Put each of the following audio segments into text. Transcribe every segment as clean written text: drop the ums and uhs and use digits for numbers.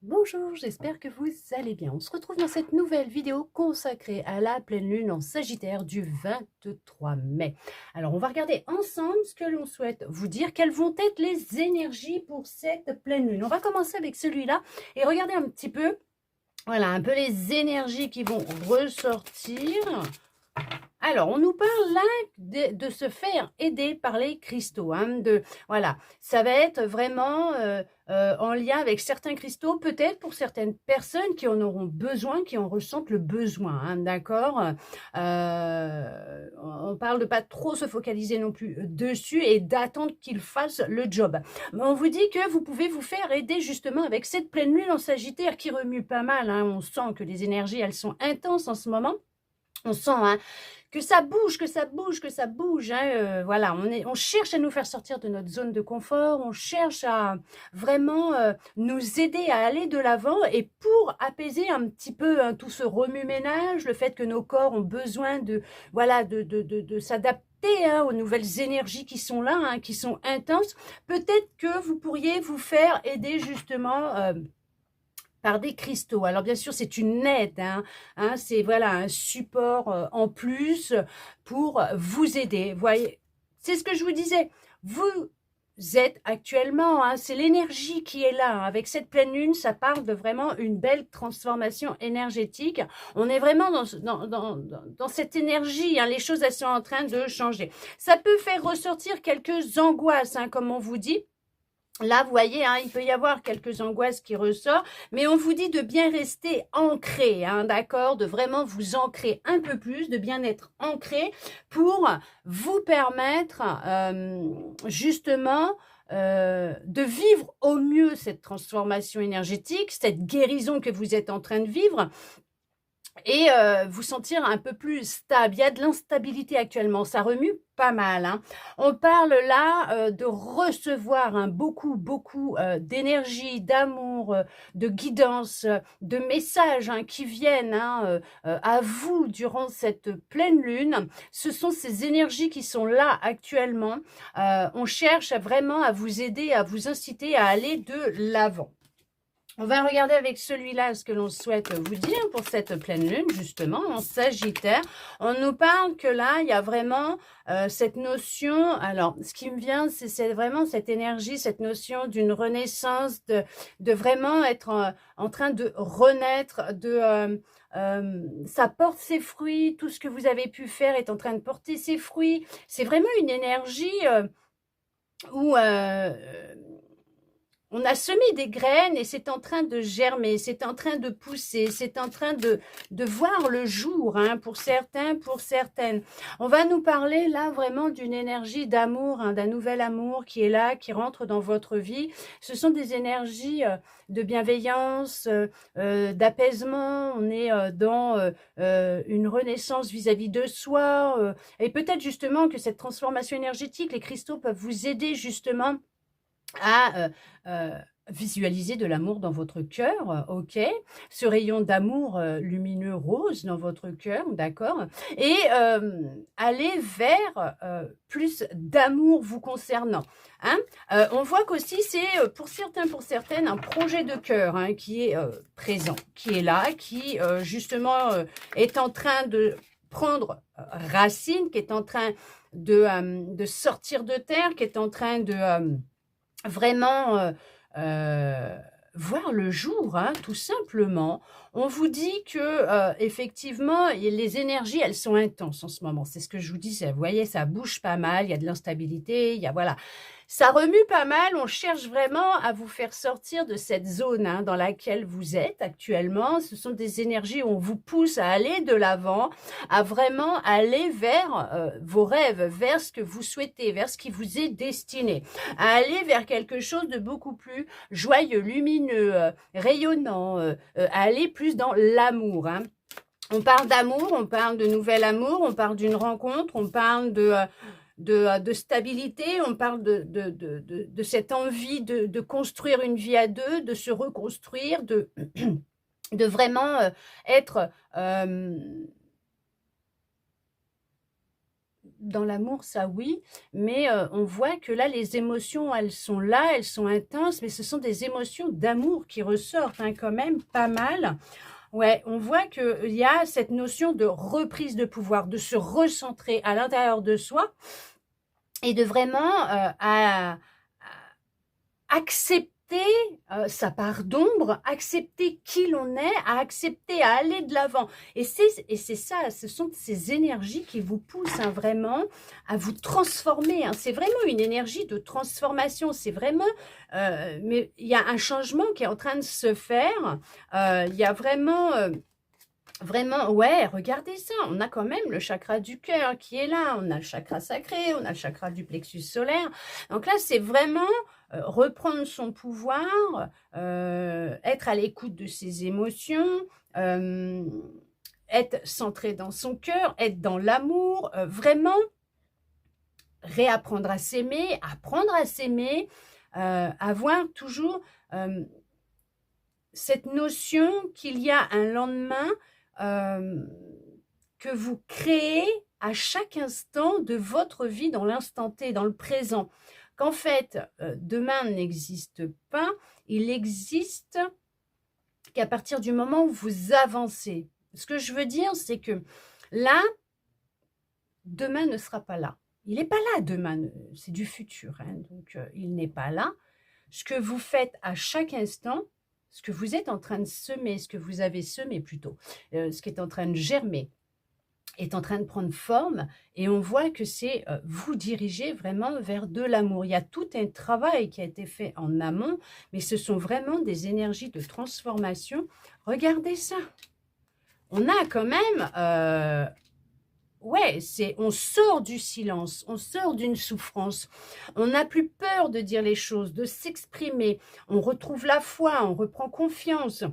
Bonjour, j'espère que vous allez bien. On se retrouve dans cette nouvelle vidéo consacrée à la pleine lune en Sagittaire du 23 mai. Alors, on va regarder ensemble ce que l'on souhaite vous dire, quelles vont être les énergies pour cette pleine lune. On va commencer avec celui-là et regarder un petit peu, voilà, un peu les énergies qui vont ressortir. Alors, on nous parle là de se faire aider par les cristaux. Voilà, ça va être vraiment en lien avec certains cristaux, peut-être pour certaines personnes qui en auront besoin, qui en ressentent le besoin, d'accord. On parle de pas trop se focaliser non plus dessus et d'attendre qu'ils fassent le job. Mais on vous dit que vous pouvez vous faire aider justement avec cette pleine lune en Sagittaire qui remue pas mal. On sent que les énergies, elles sont intenses en ce moment. On sent que ça bouge, que ça bouge, que ça bouge. Voilà, on cherche à nous faire sortir de notre zone de confort. On cherche à vraiment nous aider à aller de l'avant et pour apaiser un petit peu tout ce remue-ménage, le fait que nos corps ont besoin de, voilà, de s'adapter aux nouvelles énergies qui sont là, qui sont intenses. Peut-être que vous pourriez vous faire aider justement par des cristaux. Alors bien sûr, c'est une aide, c'est voilà un support en plus pour vous aider. Vous voyez, c'est ce que je vous disais. Vous êtes actuellement, c'est l'énergie qui est là. Avec cette pleine lune, ça parle de vraiment une belle transformation énergétique. On est vraiment dans cette énergie. Les choses, elles sont en train de changer. Ça peut faire ressortir quelques angoisses, comme on vous dit. Là, vous voyez, il peut y avoir quelques angoisses qui ressortent, mais on vous dit de bien rester ancré, d'accord, de vraiment vous ancrer un peu plus, de bien être ancré pour vous permettre justement de vivre au mieux cette transformation énergétique, cette guérison que vous êtes en train de vivre et vous sentir un peu plus stable. Il y a de l'instabilité actuellement, ça remue pas mal. On parle là de recevoir beaucoup d'énergie, d'amour, de guidance, de messages qui viennent à vous durant cette pleine lune. Ce sont ces énergies qui sont là actuellement. On cherche vraiment à vous aider, à vous inciter à aller de l'avant. On va regarder avec celui-là ce que l'on souhaite vous dire pour cette pleine lune, justement, en Sagittaire. On nous parle que là, il y a vraiment cette notion, alors ce qui me vient, c'est vraiment cette énergie, cette notion d'une renaissance, de vraiment être en train de renaître, ça porte ses fruits, tout ce que vous avez pu faire est en train de porter ses fruits. C'est vraiment une énergie où on a semé des graines et c'est en train de germer, c'est en train de pousser, c'est en train de voir le jour, pour certains, pour certaines. On va nous parler là vraiment d'une énergie d'amour, d'un nouvel amour qui est là, qui rentre dans votre vie. Ce sont des énergies de bienveillance, d'apaisement. On est dans une renaissance vis-à-vis de soi. Et peut-être justement que cette transformation énergétique, les cristaux peuvent vous aider justement à visualiser de l'amour dans votre cœur, ok, ce rayon d'amour lumineux rose dans votre cœur, d'accord, et aller vers plus d'amour vous concernant. On voit qu'aussi c'est pour certains, pour certaines, un projet de cœur qui est présent, qui est là, qui justement est en train de prendre racine, qui est en train de sortir de terre, qui est en train de vraiment voir le jour, tout simplement. On vous dit que effectivement, les énergies, elles sont intenses en ce moment. C'est ce que je vous disais. Vous voyez, ça bouge pas mal. Il y a de l'instabilité. Il y a voilà, ça remue pas mal. On cherche vraiment à vous faire sortir de cette zone dans laquelle vous êtes actuellement. Ce sont des énergies où on vous pousse à aller de l'avant, à vraiment aller vers vos rêves, vers ce que vous souhaitez, vers ce qui vous est destiné, à aller vers quelque chose de beaucoup plus joyeux, lumineux, rayonnant, à aller plus dans l'amour. On parle d'amour, on parle de nouvel amour, on parle d'une rencontre, on parle de stabilité, on parle de cette envie de construire une vie à deux, de se reconstruire, de vraiment être Dans l'amour, ça oui, mais on voit que là, les émotions, elles sont là, elles sont intenses, mais ce sont des émotions d'amour qui ressortent, hein, quand même pas mal. Ouais, on voit qu'il y a cette notion de reprise de pouvoir, de se recentrer à l'intérieur de soi et de vraiment accepter sa part d'ombre, accepter qui l'on est, à accepter à aller de l'avant. Et c'est ça, ce sont ces énergies qui vous poussent, hein, vraiment à vous transformer, hein. C'est vraiment une énergie de transformation. C'est vraiment, mais il y a un changement qui est en train de se faire. Il y a vraiment... Vraiment, ouais, regardez ça, on a quand même le chakra du cœur qui est là, on a le chakra sacré, on a le chakra du plexus solaire. Donc là, c'est vraiment reprendre son pouvoir, être à l'écoute de ses émotions, euh, être centré dans son cœur, être dans l'amour, vraiment réapprendre à s'aimer, apprendre à s'aimer, avoir toujours cette notion qu'il y a un lendemain que vous créez à chaque instant de votre vie dans l'instant T, dans le présent. Qu'en fait, demain n'existe pas, il existe qu'à partir du moment où vous avancez. Ce que je veux dire, c'est que là, demain ne sera pas là. Il n'est pas là demain, c'est du futur, hein, donc il n'est pas là. Ce que vous faites à chaque instant, ce que vous êtes en train de semer, ce que vous avez semé plutôt, ce qui est en train de germer, est en train de prendre forme et on voit que c'est vous diriger vraiment vers de l'amour. Il y a tout un travail qui a été fait en amont, mais ce sont vraiment des énergies de transformation. Regardez ça. On a quand même... ouais, on sort du silence, on sort d'une souffrance. On n'a plus peur de dire les choses, de s'exprimer. On retrouve la foi, on reprend confiance.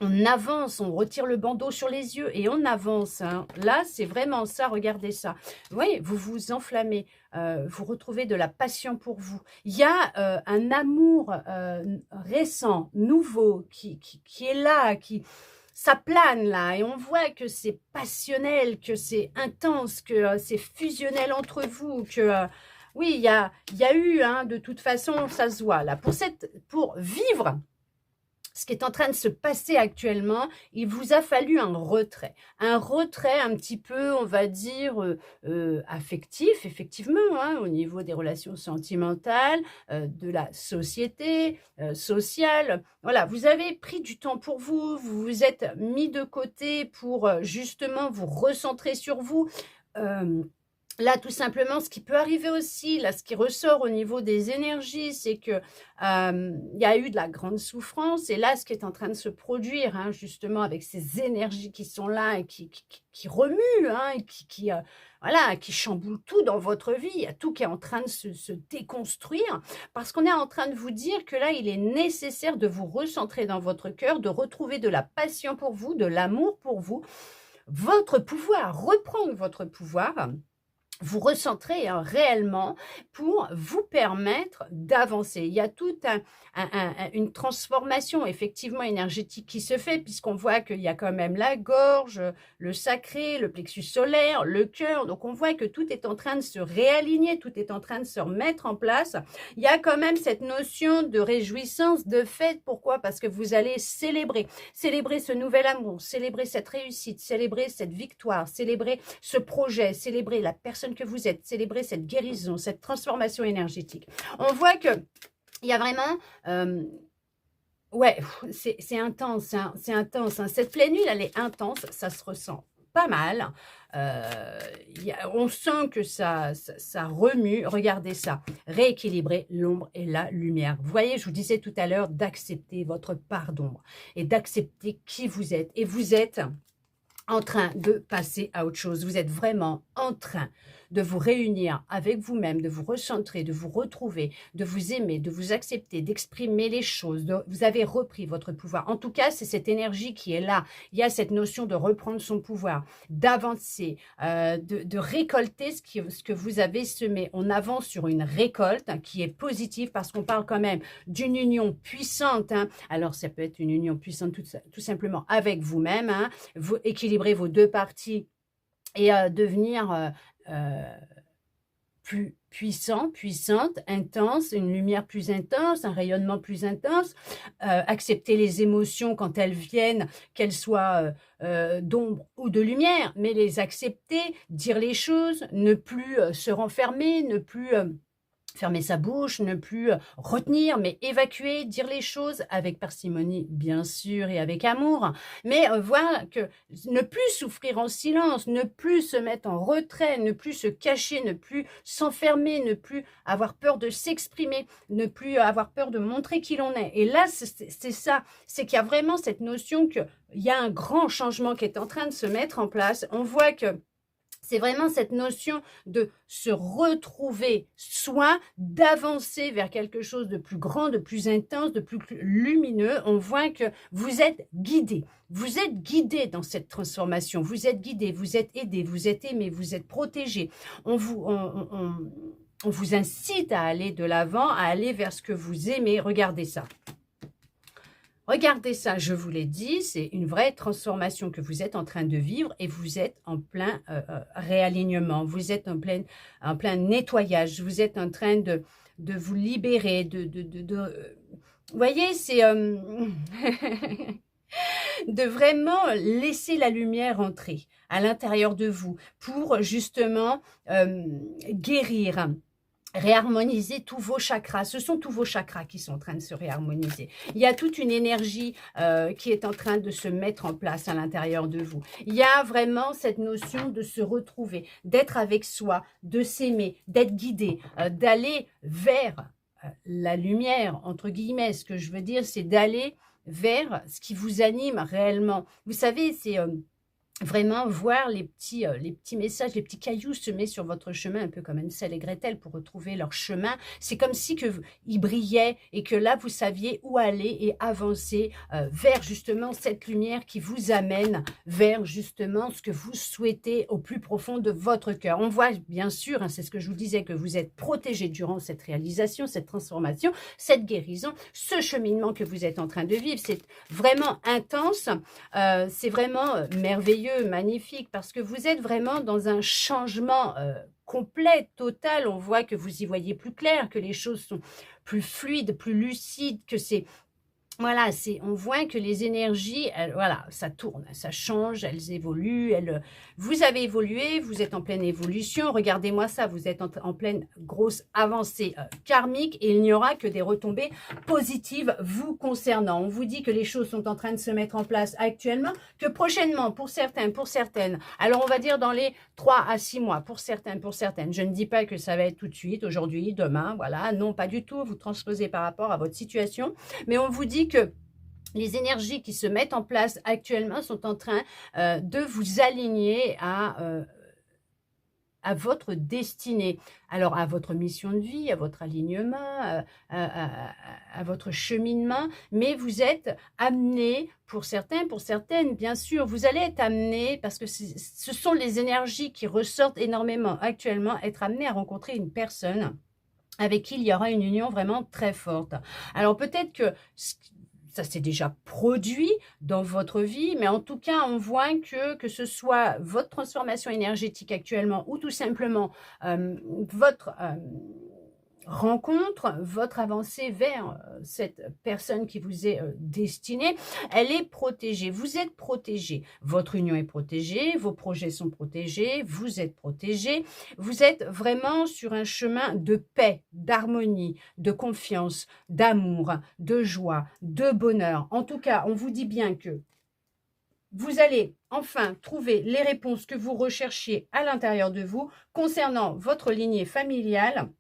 On avance, on retire le bandeau sur les yeux et on avance, hein. Là, c'est vraiment ça, regardez ça. Oui, vous vous enflammez, vous retrouvez de la passion pour vous. Il y a un amour récent, nouveau, qui est là, ça plane là et on voit que c'est passionnel, que c'est intense, que c'est fusionnel entre vous, que oui, il y a eu, hein, de toute façon, ça se voit là. Pour vivre ce qui est en train de se passer actuellement, il vous a fallu un retrait un petit peu, on va dire, affectif, effectivement, hein, au niveau des relations sentimentales, de la société, sociale. Voilà, vous avez pris du temps pour vous, vous vous êtes mis de côté pour justement vous recentrer sur vous. Là, tout simplement, ce qui peut arriver aussi, là, ce qui ressort au niveau des énergies, c'est que il y a eu de la grande souffrance. Et là, ce qui est en train de se produire, hein, justement, avec ces énergies qui sont là et qui remuent, hein, et voilà, qui chamboulent tout dans votre vie. Il y a tout qui est en train de se déconstruire parce qu'on est en train de vous dire que là, il est nécessaire de vous recentrer dans votre cœur, de retrouver de la passion pour vous, de l'amour pour vous, votre pouvoir, reprendre votre pouvoir, vous recentrer, hein, réellement pour vous permettre d'avancer. Il y a toute une transformation effectivement énergétique qui se fait puisqu'on voit qu'il y a quand même la gorge, le sacré, le plexus solaire, le cœur. Donc on voit que tout est en train de se réaligner, tout est en train de se remettre en place. Il y a quand même cette notion de réjouissance, de fête. Pourquoi? Parce que vous allez célébrer ce nouvel amour, célébrer cette réussite, célébrer cette victoire, célébrer ce projet, célébrer la personne que vous êtes, célébrer cette guérison, cette transformation énergétique. On voit que il y a vraiment... ouais, c'est intense, hein, c'est intense, hein. Cette pleine lune, elle est intense, ça se ressent pas mal. On sent que ça remue. Regardez ça, rééquilibrer l'ombre et la lumière. Vous voyez, je vous disais tout à l'heure d'accepter votre part d'ombre et d'accepter qui vous êtes. Et vous êtes en train de passer à autre chose. Vous êtes vraiment en train de vous réunir avec vous-même, de vous recentrer, de vous retrouver, de vous aimer, de vous accepter, d'exprimer les choses. Vous avez repris votre pouvoir. En tout cas, c'est cette énergie qui est là. Il y a cette notion de reprendre son pouvoir, d'avancer, de récolter ce que vous avez semé. On avance sur une récolte qui est positive parce qu'on parle quand même d'une union puissante, hein. Alors, ça peut être une union puissante tout simplement avec vous-même, hein. Vous équilibrez vos deux parties et devenir plus puissant, puissante, intense, une lumière plus intense, un rayonnement plus intense, accepter les émotions quand elles viennent, qu'elles soient d'ombre ou de lumière, mais les accepter, dire les choses, ne plus se renfermer, ne plus fermer sa bouche, ne plus retenir, mais évacuer, dire les choses avec parcimonie, bien sûr, et avec amour, mais voir que ne plus souffrir en silence, ne plus se mettre en retrait, ne plus se cacher, ne plus s'enfermer, ne plus avoir peur de s'exprimer, ne plus avoir peur de montrer qui l'on est. Et là, c'est ça, c'est qu'il y a vraiment cette notion qu'il y a un grand changement qui est en train de se mettre en place. On voit que c'est vraiment cette notion de se retrouver soi, d'avancer vers quelque chose de plus grand, de plus intense, de plus lumineux. On voit que vous êtes guidé. Vous êtes guidé dans cette transformation. Vous êtes guidé, vous êtes aidé, vous êtes aimé, vous êtes protégé. On vous incite à aller de l'avant, à aller vers ce que vous aimez. Regardez ça. Regardez ça, je vous l'ai dit, c'est une vraie transformation que vous êtes en train de vivre et vous êtes en plein réalignement, vous êtes en plein nettoyage, vous êtes en train de vous libérer, vous voyez, c'est de vraiment laisser la lumière entrer à l'intérieur de vous pour justement guérir, réharmoniser tous vos chakras. Ce sont tous vos chakras qui sont en train de se réharmoniser. Il y a toute une énergie qui est en train de se mettre en place à l'intérieur de vous. Il y a vraiment cette notion de se retrouver, d'être avec soi, de s'aimer, d'être guidé, d'aller vers la lumière, entre guillemets. Ce que je veux dire, c'est d'aller vers ce qui vous anime réellement. Vous savez, c'est vraiment voir les petits messages, les petits cailloux semés sur votre chemin, un peu comme Hansel et Gretel pour retrouver leur chemin. C'est comme si ils brillaient et que là, vous saviez où aller et avancer vers justement cette lumière qui vous amène vers justement ce que vous souhaitez au plus profond de votre cœur. On voit bien sûr, hein, c'est ce que je vous disais, que vous êtes protégé durant cette réalisation, cette transformation, cette guérison, ce cheminement que vous êtes en train de vivre. C'est vraiment intense, c'est vraiment merveilleux, magnifique, parce que vous êtes vraiment dans un changement complet, total. On voit que vous y voyez plus clair, que les choses sont plus fluides, plus lucides, que c'est... Voilà, on voit que les énergies, voilà, ça tourne, ça change, elles évoluent, vous avez évolué, vous êtes en pleine évolution, regardez-moi ça, vous êtes en pleine grosse avancée karmique et il n'y aura que des retombées positives vous concernant. On vous dit que les choses sont en train de se mettre en place actuellement, que prochainement, pour certains, pour certaines, alors on va dire dans les 3 à 6 mois, pour certains, pour certaines, je ne dis pas que ça va être tout de suite, aujourd'hui, demain, voilà, non, pas du tout, vous transposez par rapport à votre situation, mais on vous dit que les énergies qui se mettent en place actuellement sont en train de vous aligner à votre destinée, alors à votre mission de vie, à votre alignement, à votre cheminement, mais vous êtes amené, pour certains, pour certaines, bien sûr, vous allez être amené, parce que ce sont les énergies qui ressortent énormément actuellement, être amené à rencontrer une personne avec qui il y aura une union vraiment très forte. Alors peut-être que ça s'est déjà produit dans votre vie, mais en tout cas, on voit que ce soit votre transformation énergétique actuellement ou tout simplement votre rencontre, votre avancée vers cette personne qui vous est destinée, elle est protégée. Vous êtes protégé. Votre union est protégée, vos projets sont protégés, vous êtes protégé. Vous êtes vraiment sur un chemin de paix, d'harmonie, de confiance, d'amour, de joie, de bonheur. En tout cas, on vous dit bien que vous allez enfin trouver les réponses que vous recherchiez à l'intérieur de vous concernant votre lignée familiale,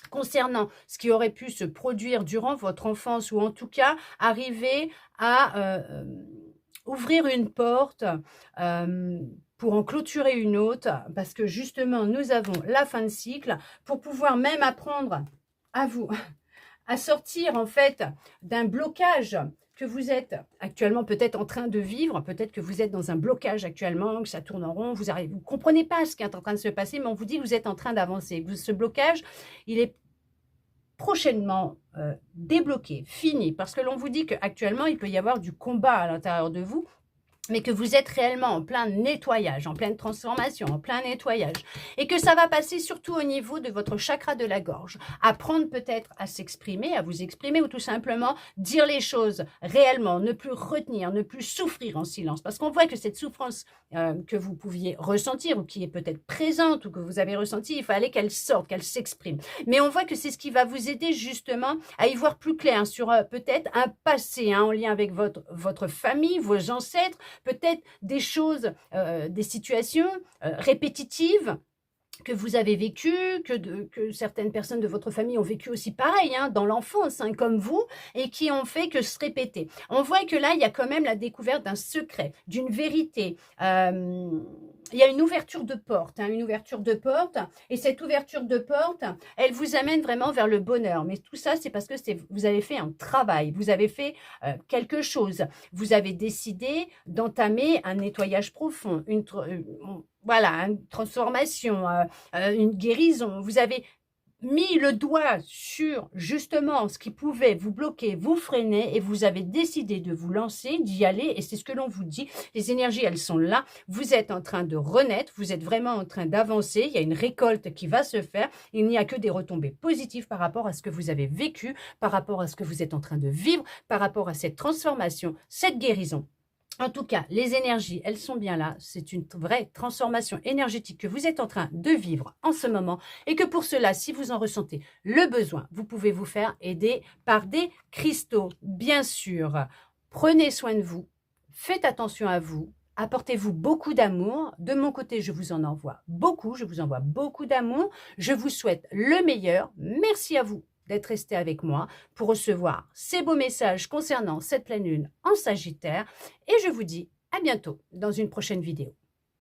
concernant ce qui aurait pu se produire durant votre enfance ou en tout cas arriver à ouvrir une porte pour en clôturer une autre parce que justement nous avons la fin de cycle pour pouvoir même apprendre à vous à sortir en fait d'un blocage que vous êtes actuellement peut-être en train de vivre, peut-être que vous êtes dans un blocage actuellement, que ça tourne en rond, vous ne comprenez pas ce qui est en train de se passer, mais on vous dit que vous êtes en train d'avancer. Ce blocage, il est prochainement débloqué, fini, parce que l'on vous dit qu'actuellement, il peut y avoir du combat à l'intérieur de vous, mais que vous êtes réellement en plein nettoyage, en pleine transformation, en plein nettoyage, et que ça va passer surtout au niveau de votre chakra de la gorge. Apprendre peut-être à s'exprimer, à vous exprimer, ou tout simplement dire les choses réellement, ne plus retenir, ne plus souffrir en silence, parce qu'on voit que cette souffrance que vous pouviez ressentir, ou qui est peut-être présente, ou que vous avez ressentie, il fallait qu'elle sorte, qu'elle s'exprime. Mais on voit que c'est ce qui va vous aider justement à y voir plus clair sur peut-être un passé en lien avec votre famille, vos ancêtres, peut-être des choses, des situations répétitives que vous avez vécues, que certaines personnes de votre famille ont vécu aussi pareil, dans l'enfance, comme vous, et qui ont fait que se répéter. On voit que là, il y a quand même la découverte d'un secret, d'une vérité. Il y a une ouverture de porte, une ouverture de porte, et cette ouverture de porte, elle vous amène vraiment vers le bonheur. Mais tout ça, c'est parce que vous avez fait un travail, vous avez fait quelque chose. Vous avez décidé d'entamer un nettoyage profond, voilà, une transformation, une guérison. Vous avez mis le doigt sur justement ce qui pouvait vous bloquer, vous freiner, et vous avez décidé de vous lancer, d'y aller, et c'est ce que l'on vous dit. Les énergies, elles sont là. Vous êtes en train de renaître, vous êtes vraiment en train d'avancer. Il y a une récolte qui va se faire. Il n'y a que des retombées positives par rapport à ce que vous avez vécu, par rapport à ce que vous êtes en train de vivre, par rapport à cette transformation, cette guérison. En tout cas, les énergies, elles sont bien là. C'est une vraie transformation énergétique que vous êtes en train de vivre en ce moment. Et que pour cela, si vous en ressentez le besoin, vous pouvez vous faire aider par des cristaux. Bien sûr, prenez soin de vous. Faites attention à vous. Apportez-vous beaucoup d'amour. De mon côté, je vous en envoie beaucoup. Je vous envoie beaucoup d'amour. Je vous souhaite le meilleur. Merci à vous d'être resté avec moi pour recevoir ces beaux messages concernant cette pleine lune en Sagittaire. Et je vous dis à bientôt dans une prochaine vidéo.